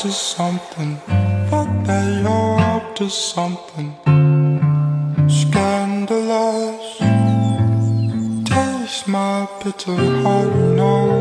to something. Fuck that, you're up to something. Scandalous. Taste my bitter heart, no.